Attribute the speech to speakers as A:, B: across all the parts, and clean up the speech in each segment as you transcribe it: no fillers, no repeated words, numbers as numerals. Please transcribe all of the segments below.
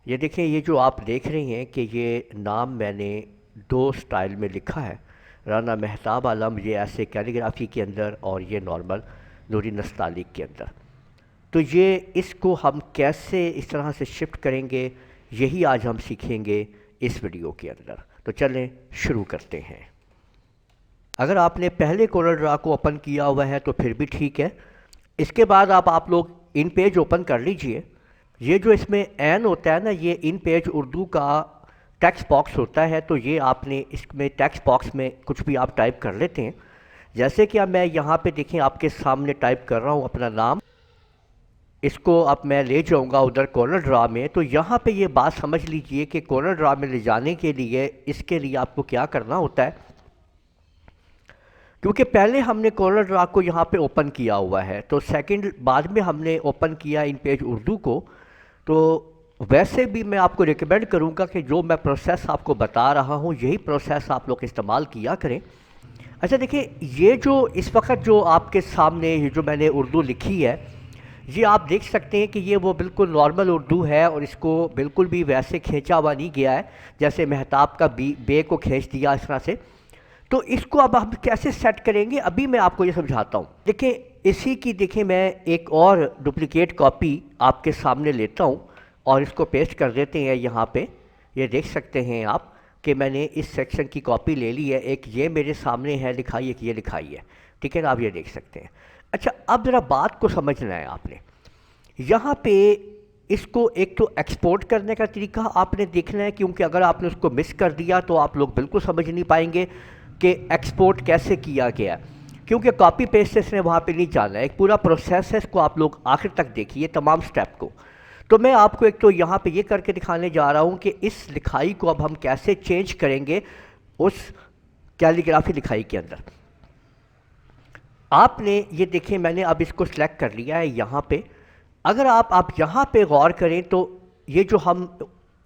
A: یہ دیکھیں، یہ جو آپ دیکھ رہے ہیں کہ یہ نام میں نے دو سٹائل میں لکھا ہے، رانا مہتاب عالم یہ ایسے کیلیگرافی کے اندر، اور یہ نارمل نوری نستعلیق کے اندر۔ تو یہ اس کو ہم کیسے اس طرح سے شفٹ کریں گے، یہی آج ہم سیکھیں گے اس ویڈیو کے اندر۔ تو چلیں شروع کرتے ہیں۔ اگر آپ نے پہلے کورل ڈرا کو اوپن کیا ہوا ہے تو پھر بھی ٹھیک ہے، اس کے بعد آپ لوگ ان پیج اوپن کر لیجئے۔ یہ جو اس میں این ہوتا ہے نا، یہ ان پیج اردو کا ٹیکسٹ باکس ہوتا ہے، تو یہ آپ نے اس میں ٹیکسٹ باکس میں کچھ بھی آپ ٹائپ کر لیتے ہیں، جیسے کہ اب میں یہاں پہ دیکھیں آپ کے سامنے ٹائپ کر رہا ہوں اپنا نام۔ اس کو اب میں لے جاؤں گا ادھر کورل ڈرا میں، تو یہاں پہ یہ بات سمجھ لیجئے کہ کورل ڈرا میں لے جانے کے لیے اس کے لیے آپ کو کیا کرنا ہوتا ہے، کیونکہ پہلے ہم نے کورل ڈرا کو یہاں پہ اوپن کیا ہوا ہے، تو سیکنڈ بعد میں ہم نے اوپن کیا ان پیج اردو کو، تو ویسے بھی میں آپ کو ریکمینڈ کروں گا کہ جو میں پروسیس آپ کو بتا رہا ہوں یہی پروسیس آپ لوگ استعمال کیا کریں۔ اچھا دیکھیں، یہ جو اس وقت جو آپ کے سامنے یہ جو میں نے اردو لکھی ہے، یہ آپ دیکھ سکتے ہیں کہ یہ وہ بالکل نارمل اردو ہے، اور اس کو بالکل بھی ویسے کھینچا ہوا نہیں گیا ہے جیسے مہتاب کا بے کو کھینچ دیا اس طرح سے۔ تو اس کو اب ہم کیسے سیٹ کریں گے، ابھی میں آپ کو یہ سمجھاتا ہوں۔ دیکھیں، اسی کی دیکھیں میں ایک اور ڈپلیکیٹ کاپی آپ کے سامنے لیتا ہوں اور اس کو پیسٹ کر دیتے ہیں یہاں پہ۔ یہ دیکھ سکتے ہیں آپ کہ میں نے اس سیکشن کی کاپی لے لی ہے، ایک یہ میرے سامنے ہے لکھائی، ایک یہ لکھائی ہے، ٹھیک ہے نا، آپ یہ دیکھ سکتے ہیں۔ اچھا، اب ذرا بات کو سمجھنا ہے آپ نے، یہاں پہ اس کو ایک تو ایکسپورٹ کرنے کا طریقہ آپ نے دیکھنا ہے، کیونکہ اگر آپ نے اس کو مس کر دیا تو آپ لوگ بالکل سمجھ نہیں پائیں گے کہ ایکسپورٹ کیسے کیا گیا، کیونکہ کاپی پیسٹ اس نے وہاں پہ نہیں جانا ہے، ایک پورا پروسیس ہے، اس کو آپ لوگ آخر تک دیکھیے تمام سٹیپ کو۔ تو میں آپ کو ایک تو یہاں پہ یہ کر کے دکھانے جا رہا ہوں کہ اس لکھائی کو اب ہم کیسے چینج کریں گے اس کیلیگرافی لکھائی کے اندر۔ آپ نے یہ دیکھیں، میں نے اب اس کو سلیکٹ کر لیا ہے یہاں پہ۔ اگر آپ یہاں پہ غور کریں تو یہ جو ہم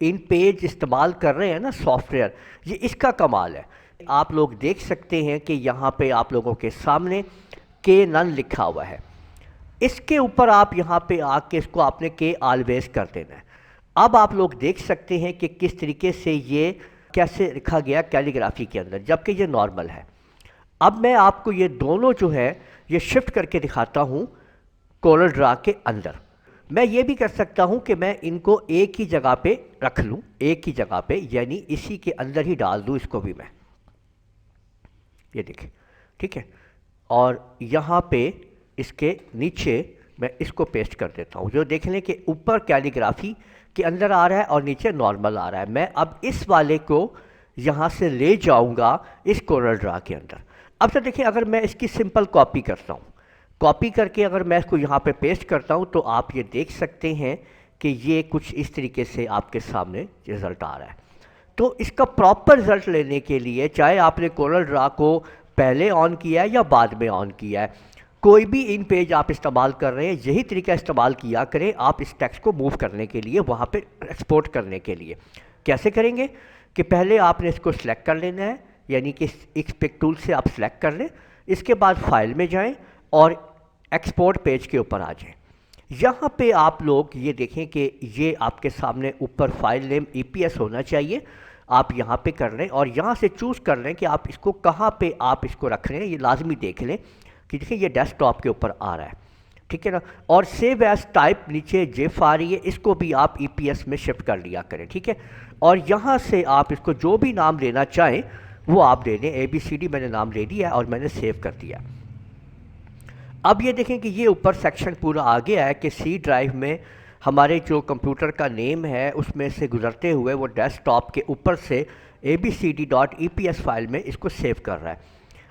A: ان پیج استعمال کر رہے ہیں نا سافٹ ویئر، یہ اس کا کمال ہے۔ آپ لوگ دیکھ سکتے ہیں کہ یہاں پہ آپ لوگوں کے سامنے کے نن لکھا ہوا ہے، اس کے اوپر آپ یہاں پہ آ کے اس کو آپ نے کے آلویز کر دینا ہے۔ اب آپ لوگ دیکھ سکتے ہیں کہ کس طریقے سے یہ کیسے لکھا گیا کیلیگرافی کے اندر، جبکہ یہ نارمل ہے۔ اب میں آپ کو یہ دونوں جو ہے یہ شفٹ کر کے دکھاتا ہوں کورل ڈرا کے اندر۔ میں یہ بھی کر سکتا ہوں کہ میں ان کو ایک ہی جگہ پہ رکھ لوں، ایک ہی جگہ پہ، یعنی اسی کے اندر ہی ڈال دوں اس کو بھی میں، یہ دیکھیں، ٹھیک ہے، اور یہاں پہ اس کے نیچے میں اس کو پیسٹ کر دیتا ہوں۔ جو دیکھ لیں کہ اوپر کیلیگرافی کے اندر آ رہا ہے اور نیچے نارمل آ رہا ہے۔ میں اب اس والے کو یہاں سے لے جاؤں گا اس کورل ڈرا کے اندر۔ اب تو دیکھیں، اگر میں اس کی سمپل کاپی کرتا ہوں، کاپی کر کے اگر میں اس کو یہاں پہ پیسٹ کرتا ہوں، تو آپ یہ دیکھ سکتے ہیں کہ یہ کچھ اس طریقے سے آپ کے سامنے رزلٹ آ رہا ہے۔ تو اس کا پراپر رزلٹ لینے کے لیے، چاہے آپ نے کورل ڈرا کو پہلے آن کیا ہے یا بعد میں آن کیا ہے، کوئی بھی ان پیج آپ استعمال کر رہے ہیں یہی طریقہ استعمال کیا کریں آپ اس ٹیکسٹ کو موو کرنے کے لیے، وہاں پہ ایکسپورٹ کرنے کے لیے۔ کیسے کریں گے کہ پہلے آپ نے اس کو سلیکٹ کر لینا ہے، یعنی کہ ایکس پک ٹول سے آپ سلیکٹ کر لیں، اس کے بعد فائل میں جائیں اور ایکسپورٹ پیج کے اوپر آ جائیں۔ یہاں پہ آپ لوگ یہ دیکھیں کہ یہ آپ کے سامنے اوپر فائل نیم ای پی ایس ہونا چاہیے، آپ یہاں پہ کر لیں اور یہاں سے چوز کر لیں کہ آپ اس کو کہاں پہ آپ اس کو رکھ رہے ہیں۔ یہ لازمی دیکھ لیں کہ دیکھیں یہ ڈیسک ٹاپ کے اوپر آ رہا ہے، ٹھیک ہے نا، اور سیو ایز ٹائپ نیچے جیف آ رہی ہے، اس کو بھی آپ ای پی ایس میں شفٹ کر لیا کریں، ٹھیک ہے، اور یہاں سے آپ اس کو جو بھی نام لینا چاہیں وہ آپ دے دیں۔ اے بی سی ڈی میں نے نام لے لیا ہے اور میں نے سیو کر دیا۔ اب یہ دیکھیں کہ یہ اوپر سیکشن پورا آ گیا ہے کہ سی ڈرائیو میں ہمارے جو کمپیوٹر کا نیم ہے اس میں سے گزرتے ہوئے وہ ڈیسک ٹاپ کے اوپر سے A B C D dot E P S file میں اس کو سیو کر رہا ہے،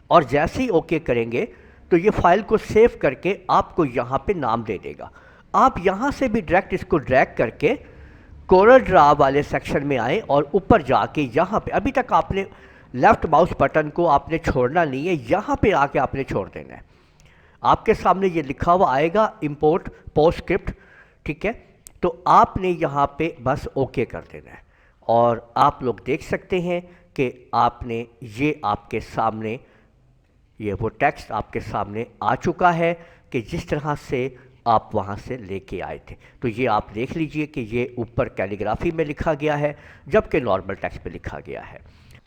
A: اور جیسے ہی اوکے کریں گے تو یہ فائل کو سیو کر کے آپ کو یہاں پہ نام دے دے گا۔ آپ یہاں سے بھی ڈائریکٹ اس کو ڈریگ کر کے کورل ڈرا والے سیکشن میں آئیں اور اوپر جا کے یہاں پہ ابھی تک آپ نے لیفٹ ماؤس بٹن کو آپ نے چھوڑنا نہیں ہے، یہاں پہ آ کے آپ نے چھوڑ دینا ہے۔ آپ کے سامنے یہ لکھا ہوا آئے گا امپورٹ پوسٹ اسکرپٹ، ٹھیک ہے، تو آپ نے یہاں پہ بس اوکے کر دینا ہے، اور آپ لوگ دیکھ سکتے ہیں کہ آپ نے یہ آپ کے سامنے یہ وہ ٹیکسٹ آپ کے سامنے آ چکا ہے کہ جس طرح سے آپ وہاں سے لے کے آئے تھے۔ تو یہ آپ دیکھ لیجئے کہ یہ اوپر کیلیگرافی میں لکھا گیا ہے جبکہ نارمل ٹیکسٹ میں لکھا گیا ہے۔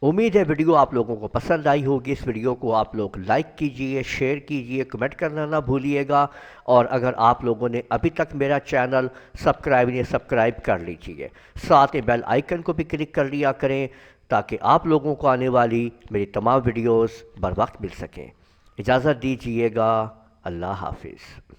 A: امید ہے ویڈیو آپ لوگوں کو پسند آئی ہوگی۔ اس ویڈیو کو آپ لوگ لائک کیجئے، شیئر کیجئے، کمنٹ کرنا نہ بھولیے گا، اور اگر آپ لوگوں نے ابھی تک میرا چینل سبسکرائب کر لیجئے، ساتھ ہی بیل آئیکن کو بھی کلک کر لیا کریں تاکہ آپ لوگوں کو آنے والی میری تمام ویڈیوز بر وقت مل سکیں۔ اجازت دیجئے گا، اللہ حافظ۔